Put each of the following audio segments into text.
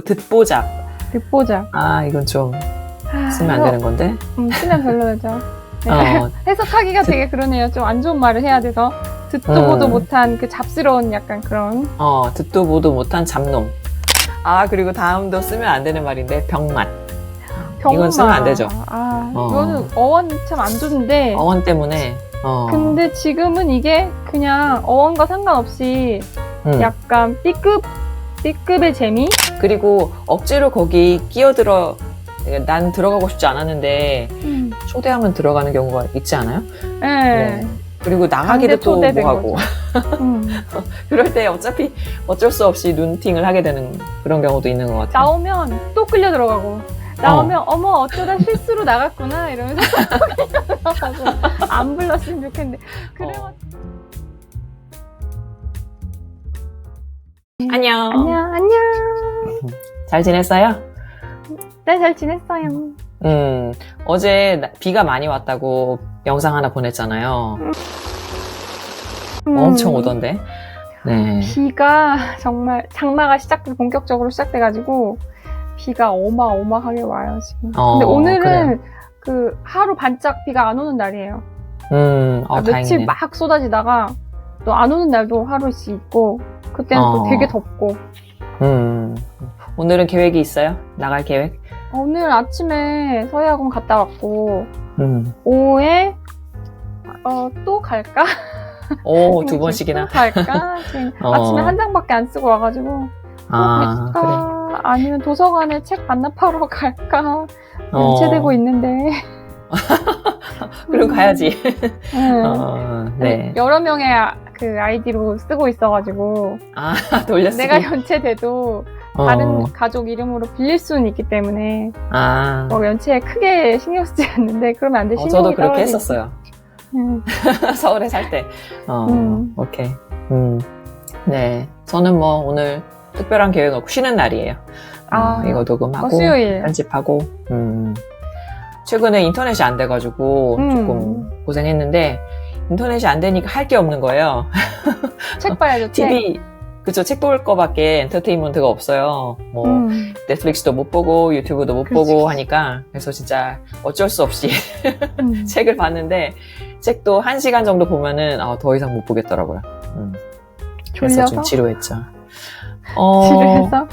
듣보잡. 듣보잡. 아, 이건 좀 쓰면 안 되는 건데. 쓰면 별로죠. 네. 어, 해석하기가 되게 그러네요. 좀 안 좋은 말을 해야 돼서. 듣도 보도 못한 그 잡스러운 약간 그런. 듣도 보도 못한 잡놈. 아, 그리고 다음도 쓰면 안 되는 말인데, 병맛. 이건 쓰면 안 되죠. 이거는 어원 참 안 좋은데. 어원 때문에. 근데 지금은 이게 그냥 어원과 상관없이 약간 B급의 재미? 그리고 억지로 거기 끼어들어, 난 들어가고 싶지 않았는데, 초대하면 들어가는 경우가 있지 않아요? 네. 그리고 나가기도 또 뭐하고. 그럴 때 어차피 어쩔 수 없이 눈팅을 하게 되는 그런 경우도 있는 것 같아요. 나오면 또 끌려 들어가고. 나오면 어머 어쩌다 실수로 나갔구나 이러면서 안 불렀으면 좋겠는데. 그래가지고. 안녕. 안녕. 잘 지냈어요? 네, 잘 지냈어요. 어제 비가 많이 왔다고 영상 하나 보냈잖아요. 엄청 오던데. 네. 비가 정말 장마가 본격적으로 시작돼가지고 비가 어마어마하게 와요 지금. 근데 오늘은 그래요. 그 하루 반짝 비가 안 오는 날이에요. 며칠 다행이네. 막 쏟아지다가 또 안 오는 날도 하루씩 있고 그때는 또 되게 덥고. 오늘은 계획이 있어요? 나갈 계획? 오늘 아침에 서해학원 갔다 왔고 오후에 또 갈까? 오, 2번씩이나? 또 갈까? 지금 아침에 한 장밖에 안 쓰고 와가지고 갈까? 그래. 아니면 도서관에 책 반납하러 갈까? 연체되고 있는데. 그럼 가야지. 네. 여러 명의 그 아이디로 쓰고 있어가지고. 돌려쓰기. 내가 연체돼도 다른 가족 이름으로 빌릴 수는 있기 때문에. 연체에 크게 신경 쓰지 않는데, 그러면 안 돼. 저도 그렇게 했었어요. 서울에 살 때. 오케이. 네. 저는 뭐 오늘 특별한 계획 없고 쉬는 날이에요. 이거 녹음하고, 수요일. 편집하고, 최근에 인터넷이 안 돼가지고 조금 고생했는데, 인터넷이 안 되니까 할 게 없는 거예요. 책 봐야죠, TV, 그쵸, 책 볼 거밖에 엔터테인먼트가 없어요. 뭐, 넷플릭스도 못 보고, 유튜브도 못 보고 하니까, 그래서 진짜 어쩔 수 없이 책을 봤는데, 책도 1시간 정도 보면은, 더 이상 못 보겠더라고요. 그래서 좀 지루했죠. 지루해서?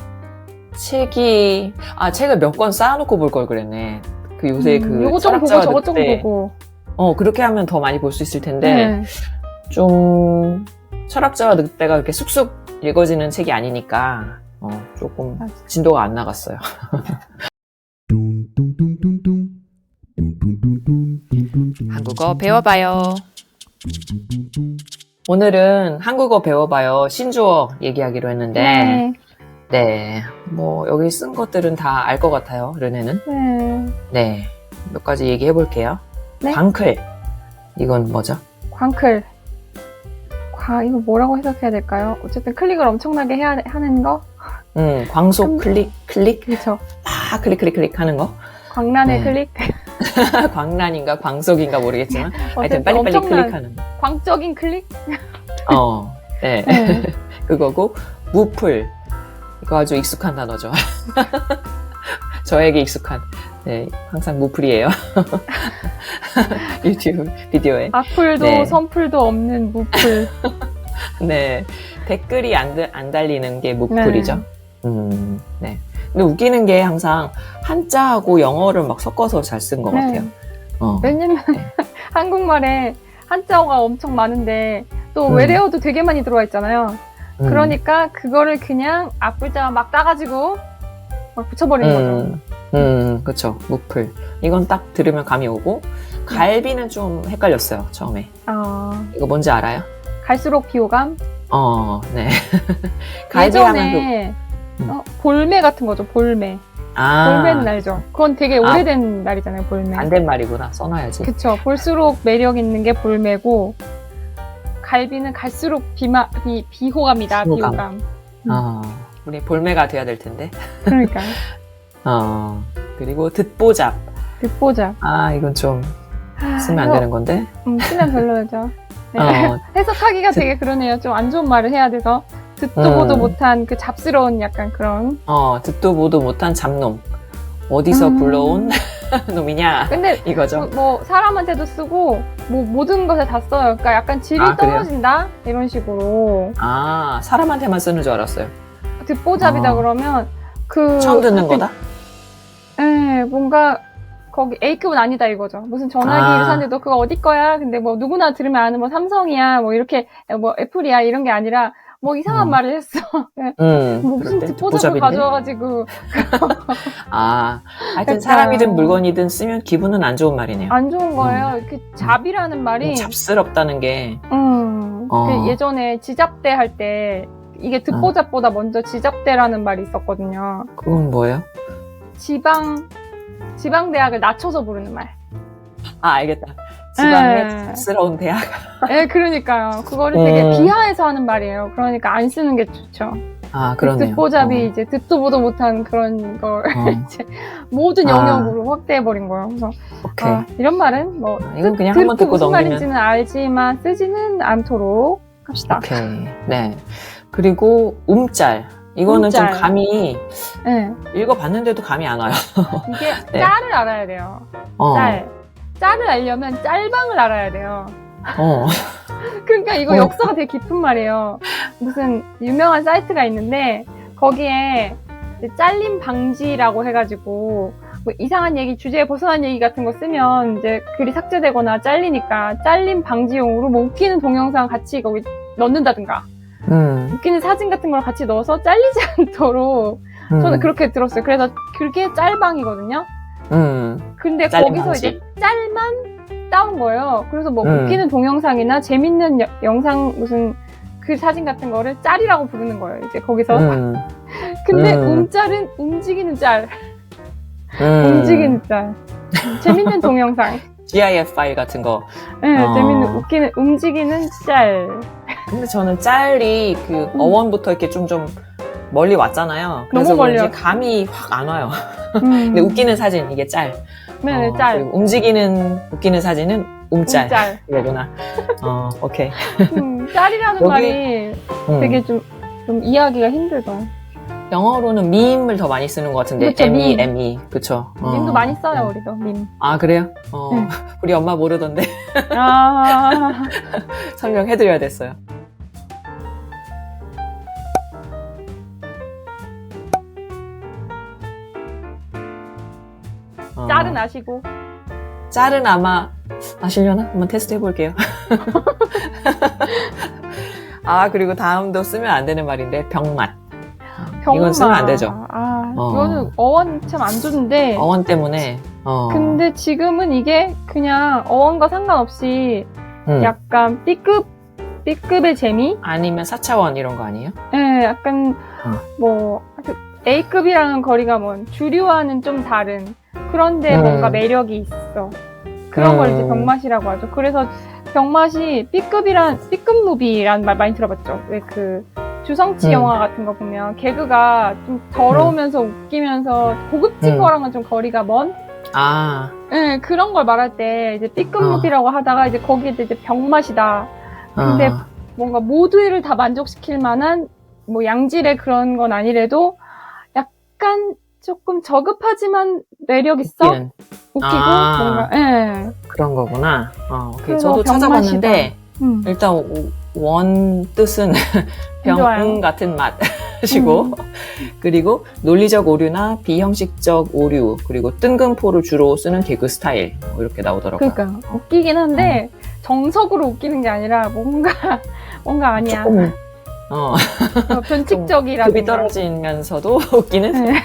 책을 몇 권 쌓아놓고 볼 걸 그랬네. 그 요새 요거 좀 보고 저거 좀 보고. 그렇게 하면 더 많이 볼 수 있을 텐데, 좀, 철학자와 늑대가 그렇게 쑥쑥 읽어지는 책이 아니니까, 조금 진도가 안 나갔어요. 한국어 배워봐요. 오늘은 한국어 배워봐요. 신조어 얘기하기로 했는데, 네. 뭐, 여기 쓴 것들은 다 알 것 같아요, 르네는. 네. 몇 가지 얘기해 볼게요. 네. 광클. 이건 뭐죠? 광클. 이거 뭐라고 해석해야 될까요? 어쨌든 클릭을 엄청나게 하는 거? 광속 클릭? 그렇죠. 클릭 하는 거? 광란의 클릭? 광란인가 광속인가 모르겠지만 하여튼 빨리빨리 클릭하는 거. 광적인 클릭? 네. 그거고 무풀. 이거 아주 익숙한 단어죠. 저에게 익숙한. 네, 항상 무풀이에요. 유튜브 비디오에. 악플도 선플도 없는 무풀. 네, 댓글이 안 달리는 게 무풀이죠. 네. 근데 웃기는 게 항상 한자하고 영어를 막 섞어서 잘 쓴 것 같아요. 왜냐면 한국말에 한자어가 엄청 많은데 또 외래어도 되게 많이 들어와 있잖아요. 그러니까 그거를 그냥 앞글자 막 따가지고 막 붙여버리는 거죠. 그쵸. 무풀. 이건 딱 들으면 감이 오고, 갈비는 좀 헷갈렸어요, 처음에. 이거 뭔지 알아요? 갈수록 비호감? 네. 갈비 예전에 볼매 같은 거죠, 볼매. 볼매는 알죠? 그건 되게 오래된 말이잖아요, 볼매. 안 된 말이구나, 써놔야지. 그쵸. 볼수록 매력 있는 게 볼매고, 갈비는 갈수록 비호감이다, 비호감. 우리 볼매가 돼야 될 텐데. 그러니까요. 그리고 듣보잡. 듣보잡. 이건 좀 쓰면 안 되는 건데. 쓰면 별로죠. 네. 해석하기가 되게 그러네요. 좀 안 좋은 말을 해야 돼서. 듣도 보도 못한 그 잡스러운 약간 그런. 듣도 보도 못한 잡놈. 어디서 굴러온 놈이냐. 근데 이거죠. 뭐 사람한테도 쓰고 뭐 모든 것에 다 써요. 그러니까 약간 질이 떨어진다 이런 식으로. 사람한테만 쓰는 줄 알았어요. 듣보잡이다 그러면 그 처음 듣는 거다? 네, 뭔가 거기 A급은 아니다 이거죠. 무슨 전화기를 샀는데 너 그거 어디 거야? 근데 뭐 누구나 들으면 아는 뭐 삼성이야, 뭐 이렇게 뭐 애플이야 이런 게 아니라 뭐 이상한 말을 했어. 뭐 무슨 듣보잡을 가져와가지고. 하여튼 사람이든 물건이든 쓰면 기분은 안 좋은 말이네요. 안 좋은 거예요. 이렇게 잡이라는 말이. 잡스럽다는 게. 그 예전에 지잡대 할 때 이게 듣보잡보다 먼저 지잡대라는 말이 있었거든요. 그건 뭐예요? 지방대학을 낮춰서 부르는 말. 알겠다. 지방의 잡스러운 대학. 네, 그러니까요. 그거를 되게 비하해서 하는 말이에요. 그러니까 안 쓰는 게 좋죠. 그러네요. 듣보잡이 이제 듣도 보도 못한 그런 걸 이제 모든 영역으로 확대해버린 거예요. 그래서 이런 말은 뭐 이건 그냥 한번 듣고 무슨 넘기면 말인지는 알지만 쓰지는 않도록 합시다. 오케이. 네. 그리고 움짤. 이거는 좀 감이 읽어봤는데도 감이 안 와요. 이게 짤을 알아야 돼요. 짤을 알려면 짤방을 알아야 돼요. 그러니까 이거 역사가 되게 깊은 말이에요. 무슨 유명한 사이트가 있는데 거기에 잘림 방지라고 해가지고 뭐 이상한 얘기, 주제에 벗어난 얘기 같은 거 쓰면 이제 글이 삭제되거나 잘리니까 잘림 방지용으로 뭐 웃기는 동영상 같이 거기 넣는다든가 웃기는 사진 같은 걸 같이 넣어서 잘리지 않도록 저는 그렇게 들었어요. 그래서 그게 짤방이거든요. 근데 거기서 방지. 이제 짤만 따온 거예요. 그래서 뭐 웃기는 동영상이나 재밌는 영상 무슨 그 사진 같은 거를 짤이라고 부르는 거예요. 이제 거기서. 근데 움짤은 움직이는 짤. 움직이는 짤. 재밌는 동영상. GIF 파일 같은 거. 네, 재밌는 웃기는 움직이는 짤. 근데 저는 짤이 그 어원부터 이렇게 좀 멀리 왔잖아요. 그래서 너무 멀리 그런지 감이 확 안 와요. 근데 웃기는 사진 이게 짤. 네, 짤. 그리고 움직이는 웃기는 사진은 움짤. 움짤. 이거구나. 오케이. 짤이라는 말이 되게 좀 이해하기가 힘들다. 영어로는 밈을 더 많이 쓰는 것 같은데. 그쵸, M-E. 그쵸. 밈도 많이 써요, 우리도, 밈. 그래요? 우리 엄마 모르던데. 설명해드려야 됐어요. 짤은 아시고. 짤은 아마 아시려나? 한번 테스트 해볼게요. 그리고 다음도 쓰면 안 되는 말인데 병맛. 이건 쓰면 안 되죠. 이거는 어원 참 안 좋은데. 어원 때문에. 근데 지금은 이게 그냥 어원과 상관없이 약간 B급의 재미? 아니면 4차원 이런 거 아니에요? 네, 약간 뭐 A급이랑은 거리가 먼 주류와는 좀 다른 그런데 뭔가 매력이 있어. 그런 걸 이제 병맛이라고 하죠. 그래서 병맛이 B급 무비라는 말 많이 들어봤죠. 왜 그 주성치 영화 같은 거 보면 개그가 좀 더러우면서 웃기면서 고급진 거랑은 좀 거리가 먼? 네, 그런 걸 말할 때 이제 B급 무비라고 하다가 이제 거기에 이제 병맛이다. 근데 뭔가 모두를 다 만족시킬 만한 뭐 양질의 그런 건 아니래도 약간 조금 저급하지만 매력 있어? 웃기고 뭔가 그런 거구나. 저도 찾아봤는데 일단 원 뜻은 병 같은 맛이고 그리고 논리적 오류나 비형식적 오류 그리고 뜬금포를 주로 쓰는 개그 스타일 이렇게 나오더라고요. 그러니까 웃기긴 한데 정석으로 웃기는 게 아니라 뭔가 아니야. 조금 변칙적이라든가 급이 떨어지면서도 웃기는?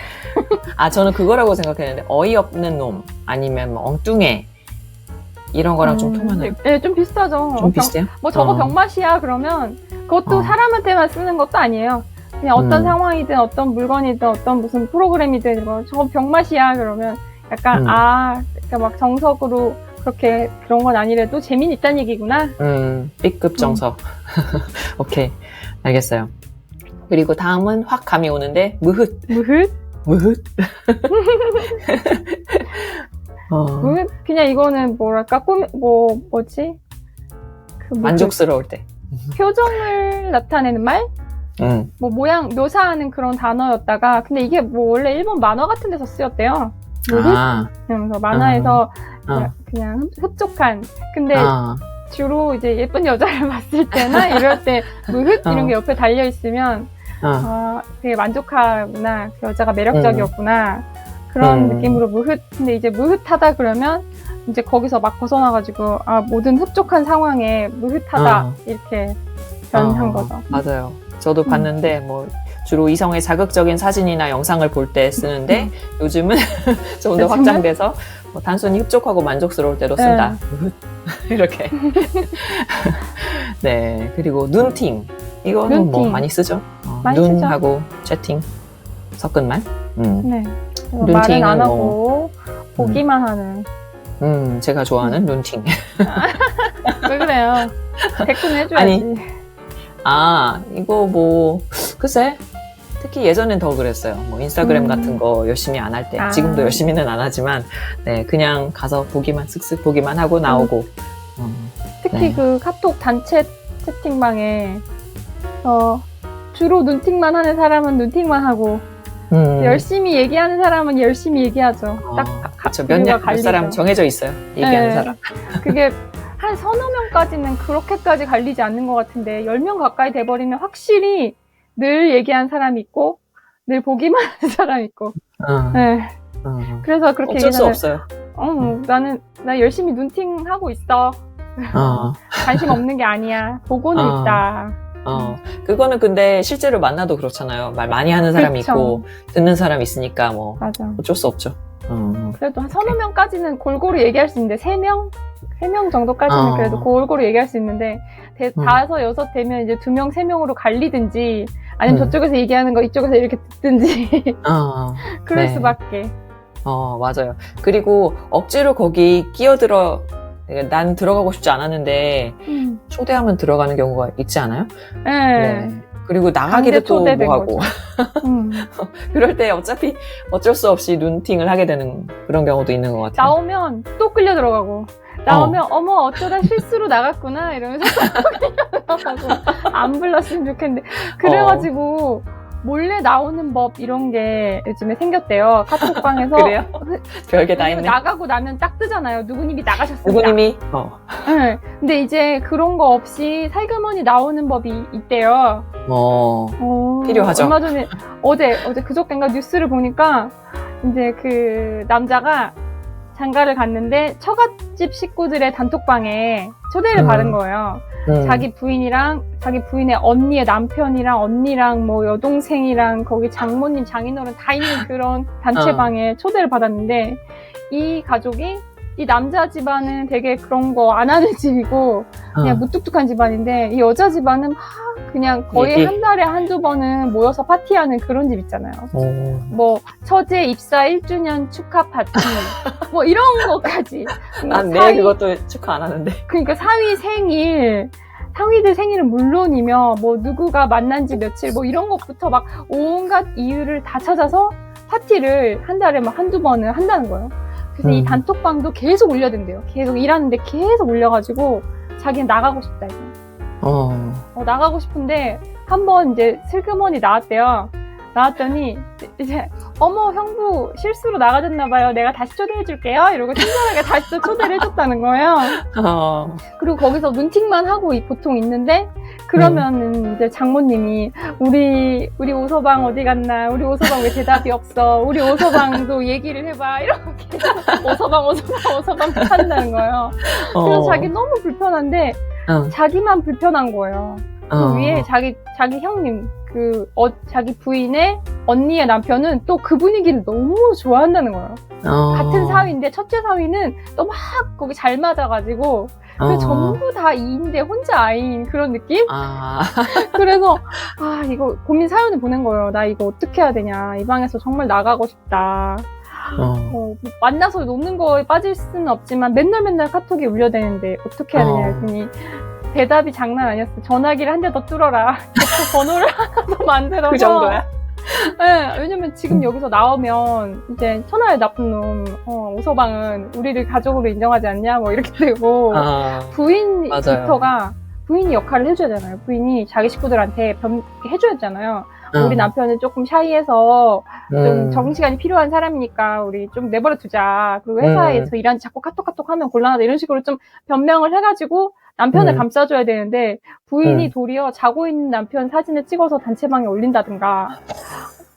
저는 그거라고 생각했는데 어이없는 놈 아니면 뭐 엉뚱해 이런 거랑 좀 통하나요? 네, 좀 비슷하죠. 좀 비슷해요? 저거 병맛이야 그러면 그것도 사람한테만 쓰는 것도 아니에요. 그냥 어떤 상황이든 어떤 물건이든 어떤 무슨 프로그램이든 저거 병맛이야 그러면 약간 그러니까 막 정석으로 그렇게 그런 건 아니래도 재미는 있다는 얘기구나. B급 정석. 오케이. 알겠어요. 그리고 다음은 확 감이 오는데 무흐. 그냥 이거는 뭐랄까 뭐지? 만족스러울 때. 표정을 나타내는 말? 뭐 모양 묘사하는 그런 단어였다가 근데 이게 뭐 원래 일본 만화 같은 데서 쓰였대요. 그래서 만화에서 그냥 흡족한. 근데 주로 이제 예쁜 여자를 봤을 때나 이럴 때 무흑 이런 게 옆에 달려 있으면 되게 만족하구나. 그 여자가 매력적이었구나. 그런 느낌으로 무흑. 근데 이제 무흑하다 그러면 이제 거기서 막 벗어나가지고 모든 흡족한 상황에 무흑하다 이렇게 변한 거죠. 맞아요. 저도 봤는데 뭐 주로 이성의 자극적인 사진이나 영상을 볼 때 쓰는데 요즘은 좀 더 확장돼서 뭐 단순히 흡족하고 만족스러울 때로 쓴다. 이렇게. 네. 그리고 눈팅. 이거는 뭐 많이 쓰죠. 많이 눈하고 채팅 섞은 말. 네. 말은 안 하고 보기만 하는. 제가 좋아하는 눈팅. 왜 그래요? 댓글 해줘야지. 이거 뭐 글쎄. 특히 예전엔 더 그랬어요. 뭐 인스타그램 같은 거 열심히 안 할 때. 지금도 열심히는 안 하지만, 네, 그냥 가서 보기만, 쓱쓱 보기만 하고 나오고. 특히 그 카톡 단체 채팅방에, 주로 눈팅만 하는 사람은 눈팅만 하고, 열심히 얘기하는 사람은 열심히 얘기하죠. 그렇죠. 몇 사람 정해져 있어요. 얘기하는 사람. 그게 한 서너 명까지는 그렇게까지 갈리지 않는 것 같은데, 10명 가까이 돼버리면 확실히 늘 얘기한 사람이 있고 늘 보기만 하는 사람이 있고 그래서 그렇게 어쩔 수 없어요. 나 열심히 눈팅하고 있어. 관심 없는 게 아니야. 보고는 있다. 그거는 근데 실제로 만나도 그렇잖아요. 말 많이 하는 사람이 있고 듣는 사람이 있으니까 뭐 맞아. 어쩔 수 없죠. 그래도 한 서너 명까지는 골고루 얘기할 수 있는데 3명? 3명 정도까지는 그래도 골고루 얘기할 수 있는데 5, 6 되면 이제 2명, 3명으로 갈리든지 아니면 저쪽에서 얘기하는 거 이쪽에서 이렇게 듣든지 그럴 수밖에. 맞아요. 그리고 억지로 거기 끼어들어 난 들어가고 싶지 않았는데 초대하면 들어가는 경우가 있지 않아요? 네. 그리고 나가기도 또 뭐하고 그럴 때 어차피 어쩔 수 없이 눈팅을 하게 되는 그런 경우도 있는 것 같아요. 나오면 또 끌려 들어가고 나오면 어머 어쩌다 실수로 나갔구나 이러면서 안 불렀으면 좋겠는데 그래가지고 몰래 나오는 법 이런 게 요즘에 생겼대요. 카톡방에서. 그래요? 별게 다 있네. 나가고 나면 딱 뜨잖아요. 누구님이 나가셨습니다. 누구님이? 네. 근데 이제 그런 거 없이 살그머니 나오는 법이 있대요. 필요하죠. 얼마 전에 어제 그저께인가 뉴스를 보니까 이제 그 남자가 장가를 갔는데 처갓집 식구들의 단톡방에 초대를 받은 거예요. 자기 부인이랑 자기 부인의 언니의 남편이랑 언니랑 뭐 여동생이랑 거기 장모님 장인어른 다 있는 그런 단체방에 초대를 받았는데 이 가족이 이 남자 집안은 되게 그런 거 안 하는 집이고 그냥 무뚝뚝한 집안인데 이 여자 집안은 막 그냥 거의 한 달에 한두 번은 모여서 파티하는 그런 집 있잖아요. 뭐 처제 입사 1주년 축하 파티 뭐 이런 것까지. 난 내일 그것도 축하 안 하는데. 그러니까 상위들 생일은 물론이며 뭐 누구가 만난 지 며칠 뭐 이런 것부터 막 온갖 이유를 다 찾아서 파티를 한 달에 막 한두 번은 한다는 거예요. 그래서 이 단톡방도 계속 올려댄대요. 계속 일하는데 계속 올려가지고 자기는 나가고 싶다 이제. 나가고 싶은데 한번 이제 슬그머니 나왔대요. 나왔더니 이제 어머 형부 실수로 나가셨나봐요. 내가 다시 초대해줄게요. 이러고 친절하게 다시 또 초대를 해줬다는 거예요. 그리고 거기서 눈팅만 하고 보통 있는데 그러면은 이제 장모님이 우리 오서방 어디 갔나? 우리 오서방 왜 대답이 없어? 우리 오서방도 얘기를 해봐. 이렇게 오서방 한다는 거예요. 그래서 자기 너무 불편한데 자기만 불편한 거예요. 그 위에 자기 형님 자기 부인의 언니의 남편은 또 그 분위기를 너무 좋아한다는 거예요. 같은 사위인데 첫째 사위는 또 막 거기 잘 맞아가지고 전부 다 이인데 혼자 아이인 그런 느낌? 그래서 이거 고민 사연을 보낸 거예요. 나 이거 어떻게 해야 되냐. 이 방에서 정말 나가고 싶다. 만나서 노는 거에 빠질 수는 없지만 맨날 카톡이 울려대는데 어떻게 해야 되냐 했더니 대답이 장난 아니었어. 전화기를 한 대 더 뚫어라. 번호를 하나 더 만들어서. 그 정도야? 네, 왜냐면 지금 여기서 나오면 이제 천하의 나쁜 놈 오서방은 우리를 가족으로 인정하지 않냐 뭐 이렇게 되고 부인부터가 부인이 역할을 해줘야 되잖아요. 부인이 자기 식구들한테 해줘야 되잖아요. 우리 남편은 조금 샤이해서 좀 정시간이 필요한 사람이니까 우리 좀 내버려 두자. 그리고 회사에서 일하는데 자꾸 카톡 하면 곤란하다. 이런 식으로 좀 변명을 해가지고 남편을 감싸줘야 되는데 부인이 도리어 자고 있는 남편 사진을 찍어서 단체방에 올린다든가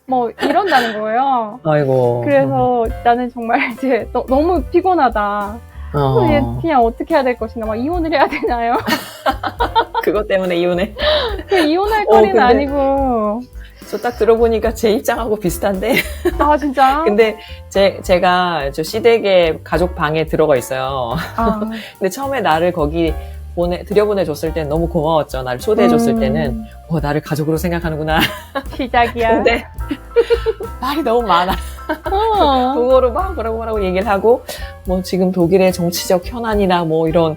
뭐 이런다는 거예요. 아이고. 그래서 나는 정말 이제 너무 피곤하다. 그냥 어떻게 해야 될 것인가. 막 이혼을 해야 되나요? 그것 때문에 이혼해? 이혼할 거리는 아니고. 저 딱 들어보니까 제 입장하고 비슷한데. 아, 진짜? 근데 제가 저 시댁의 가족 방에 들어가 있어요. 근데 처음에 나를 거기 들여보내줬을 땐 너무 고마웠죠. 나를 초대해줬을 때는. 나를 가족으로 생각하는구나. 시작이야. 근데 말이 너무 많아. 그거로 막 뭐라고 얘기를 하고, 뭐 지금 독일의 정치적 현안이나 뭐 이런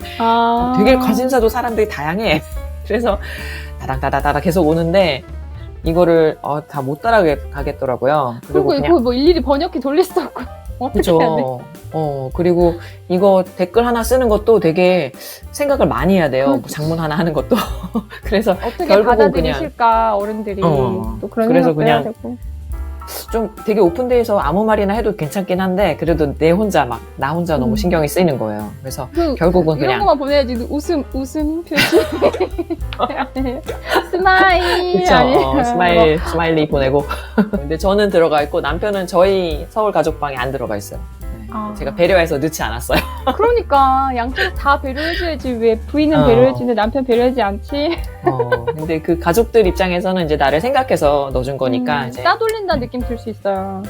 되게 관심사도 사람들이 다양해. 그래서 다닥다닥 계속 오는데, 이거를 다 못 따라가겠더라고요. 그리고 이거 뭐 일일이 번역기 돌릴 수도 없고 어떻게 해야 돼? 그리고 이거 댓글 하나 쓰는 것도 되게 생각을 많이 해야 돼요. 그렇지. 장문 하나 하는 것도. 그래서 어떻게 결국은 받아들이실까 어른들이 또 그런 그래서 생각도 해야 그냥 되고. 좀 되게 오픈돼서 아무 말이나 해도 괜찮긴 한데 그래도 나 혼자 너무 신경이 쓰이는 거예요. 그래서 결국은 이런 그냥 것만 보내야지. 웃음 표시. 스마일. 그쵸. 스마일리 보내고. 근데 저는 들어가 있고 남편은 저희 서울 가족방에 안 들어가 있어요. 제가 배려해서 넣지 않았어요. 그러니까 양쪽 다 배려해줘야지. 왜 부인은 배려해주는데 남편 배려하지 않지? 근데 그 가족들 입장에서는 이제 나를 생각해서 넣어준 거니까 이제 따돌린다는 느낌 들 수 있어요.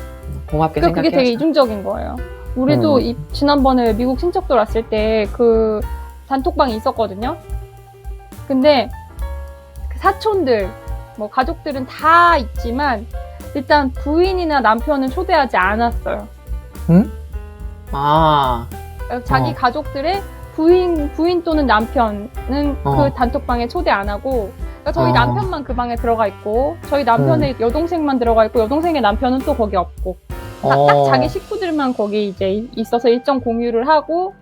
고맙게 그러니까 그게 생각해야죠. 되게 이중적인 거예요. 우리도 지난번에 미국 친척들 왔을 때 그 단톡방이 있었거든요. 근데 그 사촌들, 뭐 가족들은 다 있지만 일단 부인이나 남편은 초대하지 않았어요. 응? 자기 가족들의 부인 또는 남편은 그 단톡방에 초대 안 하고, 그러니까 저희 남편만 그 방에 들어가 있고, 저희 남편의 여동생만 들어가 있고, 여동생의 남편은 또 거기 없고, 딱 자기 식구들만 거기 이제 있어서 일정 공유를 하고,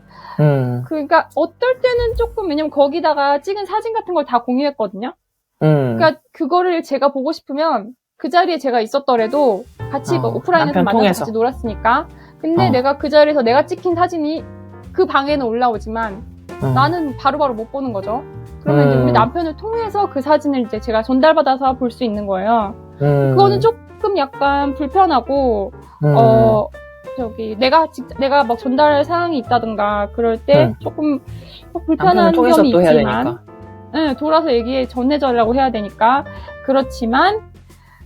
그러니까 어떨 때는 조금, 왜냐면 거기다가 찍은 사진 같은 걸 다 공유했거든요. 그러니까 그거를 제가 보고 싶으면 그 자리에 제가 있었더라도 같이 뭐 오프라인에서 만나서 같이 놀았으니까. 근데 내가 그 자리에서 내가 찍힌 사진이 그 방에는 올라오지만 나는 바로바로 못 보는 거죠. 그러면 이제 우리 남편을 통해서 그 사진을 이제 제가 전달받아서 볼 수 있는 거예요. 그거는 조금 약간 불편하고, 내가 막 전달할 사항이 있다든가 그럴 때 조금 불편한 점이 있지만, 네, 돌아서 전해달라고 해야 되니까. 그렇지만,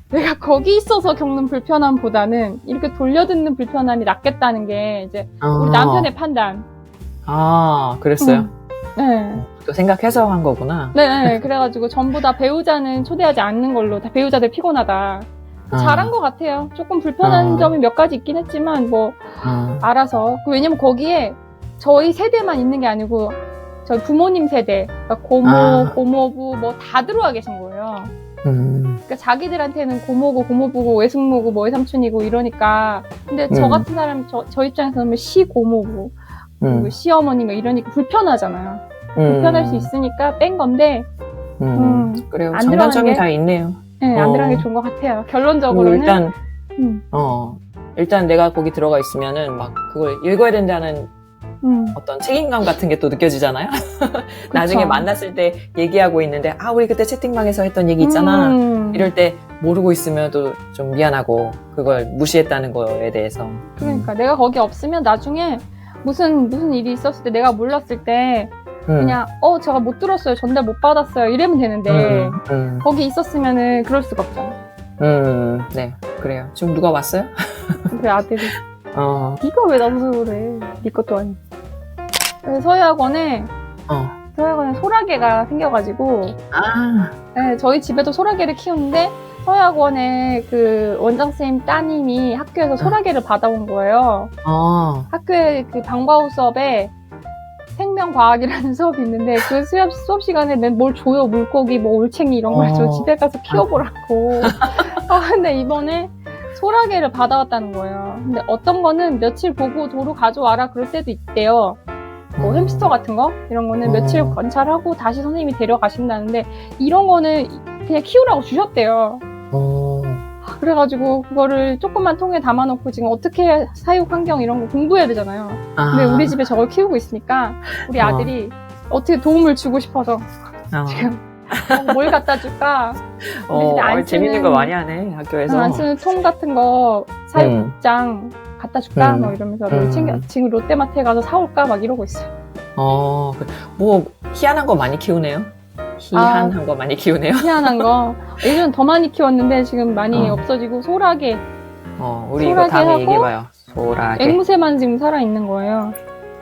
내가 거기 있어서 겪는 불편함보다는 이렇게 돌려듣는 불편함이 낫겠다는 게 이제 우리 남편의 판단. 그랬어요? 네. 또 생각해서 한 거구나. 네. 그래가지고 전부 다 배우자는 초대하지 않는 걸로, 다 배우자들 피곤하다. 잘한 것 같아요. 조금 불편한 점이 몇 가지 있긴 했지만 알아서. 왜냐면 거기에 저희 세대만 있는 게 아니고 저희 부모님 세대, 그러니까 고모, 고모부 뭐 다 들어와 계신 거예요. 그러니까 자기들한테는 고모고 고모부고 외숙모고 뭐 외삼촌이고 이러니까. 근데 저 같은 사람, 저 입장에서는 시고모부, 시어머니 뭐 이러니까 불편하잖아요. 불편할 수 있으니까 뺀 건데. 그래요. 안 장단점이 다 있네요. 네, 안 들어가는 게 좋은 것 같아요. 결론적으로는. 일단 내가 거기 들어가 있으면은 막 그걸 읽어야 된다는 어떤 책임감 같은 게 또 느껴지잖아요. 나중에 만났을 때 얘기하고 있는데, 우리 그때 채팅방에서 했던 얘기 있잖아. 이럴 때 모르고 있으면 또 좀 미안하고, 그걸 무시했다는 거에 대해서. 그러니까 내가 거기 없으면 나중에 무슨 일이 있었을 때 내가 몰랐을 때 그냥 제가 못 들었어요, 전달 못 받았어요 이러면 되는데 거기 있었으면은 그럴 수가 없잖아. 네, 그래요. 지금 누가 왔어요? 그 아들이. 네가 왜 나서서 그래? 네 것도 아니고. 서해학원에 소라게가 생겨가지고, 네, 저희 집에도 소라게를 키우는데 서해학원에 그 원장 선생님 따님이 학교에서 소라게를 받아온 거예요. 학교에 그 방과후 수업에 생명과학이라는 수업이 있는데 그 수업 시간에 뭘 줘요. 물고기, 뭐 올챙이 이런 걸 줘. 집에 가서 키워보라고. 근데 이번에 소라게를 받아왔다는 거예요. 근데 어떤 거는 며칠 보고 도로 가져와라 그럴 때도 있대요. 뭐 햄스터 같은 거 이런 거는 며칠 관찰하고 다시 선생님이 데려가신다는데 이런 거는 그냥 키우라고 주셨대요. 그래가지고 그거를 조그만 통에 담아놓고 지금 어떻게 사육 환경 이런 거 공부해야 되잖아요. 근데 우리 집에 저걸 키우고 있으니까 우리 아들이 어떻게 도움을 주고 싶어서 지금 뭘 갖다 줄까? 우리 집에 안 재밌는 거 많이 하네 학교에서. 안 쓰는 통 같은 거 사육장 갖다 줄까? 뭐 이러면서 지금 롯데마트에 가서 사올까? 막 이러고 있어요. 뭐 희한한 거 많이 키우네요. 희한한 거 많이 키우네요. 희한한 거. 예전 더 많이 키웠는데 지금 많이 없어지고 소라게. 우리 이거 다음에 얘기해봐요. 소라게. 앵무새만 지금 살아있는 거예요.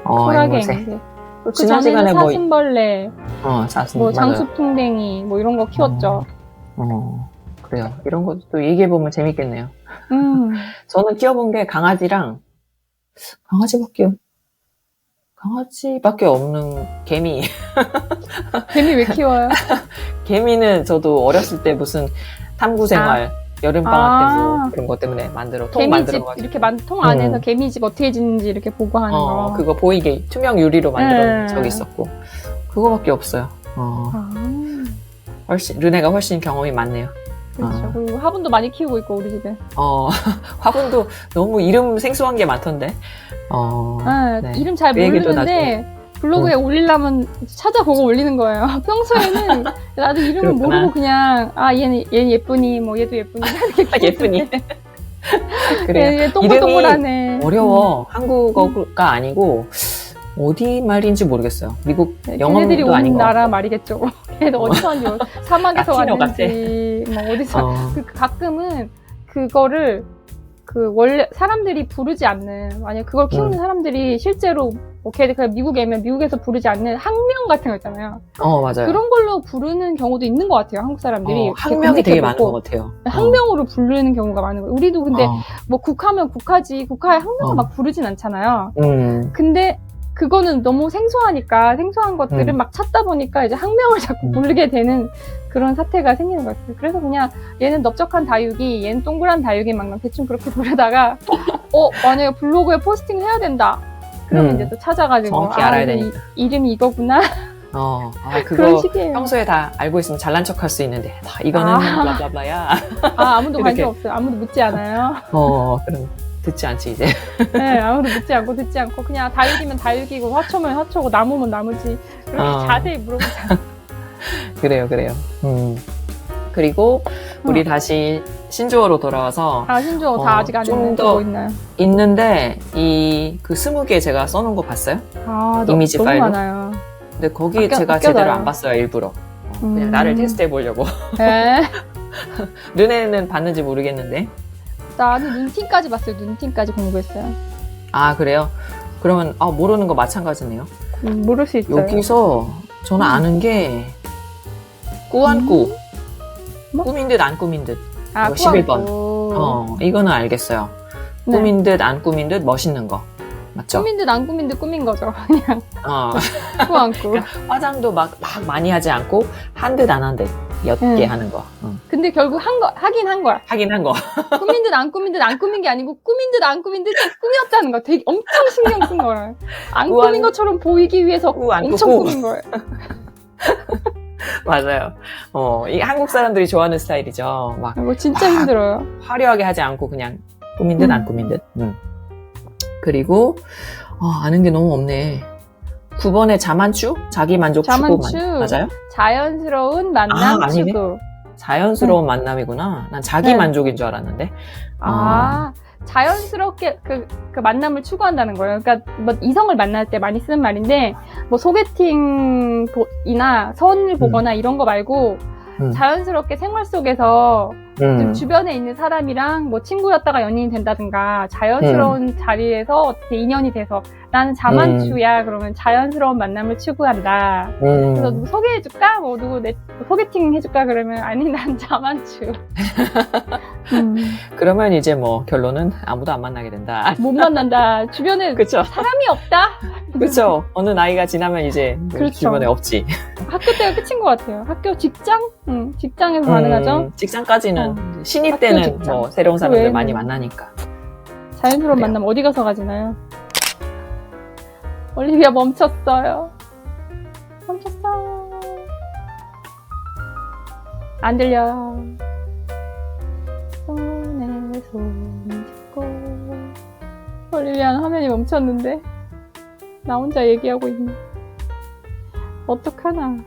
소라게 앵무새. 그 전에는 사슴벌레, 사슴, 뭐 장수풍뎅이, 뭐 이런 거 키웠죠. 그래요. 이런 것도 얘기해보면 재밌겠네요. 저는 키워본 게 강아지밖에 없는 개미. 개미 왜 키워요? 개미는 저도 어렸을 때 무슨 탐구생활, 여름방학 때 뭐 그런 것 때문에 통 만들어가지고. 이렇게 통 안에서 개미집 어떻게 짓는지 이렇게 보고 하는 거. 그거 보이게 투명 유리로 만들어 적이 있었고. 그거밖에 없어요. 르네가 훨씬 경험이 많네요. 그렇죠. 그리고 화분도 많이 키우고 있고, 우리 집에. 화분도 너무 이름 생소한 게 많던데. 네. 이름 잘 모르는데, 블로그에 올리려면 찾아보고 올리는 거예요. 평소에는 나도 이름을 모르고 그냥, 얘는 예쁘니, 뭐 얘도 예쁘니. 예쁘니. 그래. 얘 동글동글하네. 어려워. 한국어가 아니고, 어디 말인지 모르겠어요. 미국 걔네들이 영어도 아닌 것 같고. 나라 말이겠죠. 걔네들 어디서 왔는지, 사막에서 왔는지, 뭐 어디서. 가끔은 그거를 원래 사람들이 부르지 않는, 만약 그걸 키우는 사람들이 실제로 걔들 그냥 미국에면 미국에서 부르지 않는 학명 같은 거 있잖아요. 맞아요. 그런 걸로 부르는 경우도 있는 것 같아요. 한국 사람들이. 학명이 되게 많은 것 같아요. 학명으로 부르는 경우가 많은 거예요. 우리도 근데 뭐 국하면 국하지, 국하의 학명을 막 부르진 않잖아요. 근데 그거는 너무 생소하니까 생소한 것들을 막 찾다 보니까 이제 학명을 자꾸 부르게 되는 그런 사태가 생기는 것 같아요. 그래서 그냥 얘는 넓적한 다육이, 얘는 동그란 다육이 막 대충 그렇게 부르다가 만약에 블로그에 포스팅을 해야 된다. 그러면 이제 또 찾아가지고 정확히 알아야 되니까. 이름이 이거구나. 그거 그런 식이에요. 평소에 다 알고 있으면 잘난 척할 수 있는데 이거는 블라블라야. 아무도 관심 없어요. 아무도 묻지 않아요. 그럼 듣지 않지 이제. 네, 아무도 묻지 않고 그냥 다육이면 다육이고 화초면 화초고 나무면 나무지. 그렇게 자세히 물어보자. 그래요. 그리고 우리 다시 신조어로 돌아와서 신조어 다 아직 안 했는데 뭐 있나요? 있는데 그 20개 제가 써놓은 거 봤어요? 이미지 너무 파일로? 많아요. 근데 거기 제가 제대로 안 봤어요, 일부러. 그냥 나를 테스트해 보려고. 네. 르네는 봤는지 모르겠는데. 나는 눈팅까지 봤어요. 눈팅까지 공부했어요. 그래요? 그러면 모르는 거 마찬가지네요. 모를 수 있어요. 여기서 저는 아는 게 꾸안꾸. 꾸민 듯 안 꾸민 듯. 11번. 이거는 알겠어요. 네. 꾸민 듯 안 꾸민 듯 멋있는 거. 맞죠? 꾸민 듯 안 꾸민 듯 꾸민 거죠. 그냥. 꾸안꾸. 화장도 막 많이 하지 않고 한 듯 안 한 듯 옅게 하는 거. 근데 결국 하긴 한 거야. 하긴 한 거. 꾸민 듯 안 꾸민 듯 안 꾸민 게 아니고 꾸민 듯 안 꾸민 듯 꾸몄다는 거. 되게 엄청 신경 쓴 거야. 안 꾸민 것처럼 보이기 위해서 엄청 꾸민 거예요. 맞아요. 이 한국 사람들이 좋아하는 스타일이죠. 이거 진짜 힘들어요. 화려하게 하지 않고 그냥 꾸민 듯 안 꾸민 듯. 그리고 아는 게 너무 없네. 9번에 자만추? 자기 만족 추구. 맞아요? 자연스러운 만남 추구. 자연스러운 만남이구나. 난 자기 만족인 줄 알았는데. 자연스럽게 그 만남을 추구한다는 거예요. 그러니까 뭐 이성을 만날 때 많이 쓰는 말인데 뭐 소개팅이나 선을 보거나 이런 거 말고 자연스럽게 생활 속에서 주변에 있는 사람이랑 뭐 친구였다가 연인이 된다든가 자연스러운 자리에서 어떻게 인연이 돼서 나는 자만추야. 그러면 자연스러운 만남을 추구한다. 그래서 누구 소개해줄까? 뭐 누구 소개팅 해줄까? 그러면 아니 난 자만추. 그러면 이제 뭐 결론은 아무도 안 만나게 된다. 못 만난다. 주변에 그쵸? 사람이 없다. 그렇죠. 어느 나이가 지나면 이제 그렇죠. 주변에 없지. 학교 때가 끝인 것 같아요. 학교 직장? 직장에서 가능하죠. 직장까지는 신입 때는 뭐 새로운 사람들 많이 만나니까. 자연스러운 만남 어디 가서 가지나요? 올리비아 멈췄어요. 멈췄어. 안 들려. 손에 손 잡고. 올리비아는 화면이 멈췄는데 나 혼자 얘기하고 있네. 어떡하나.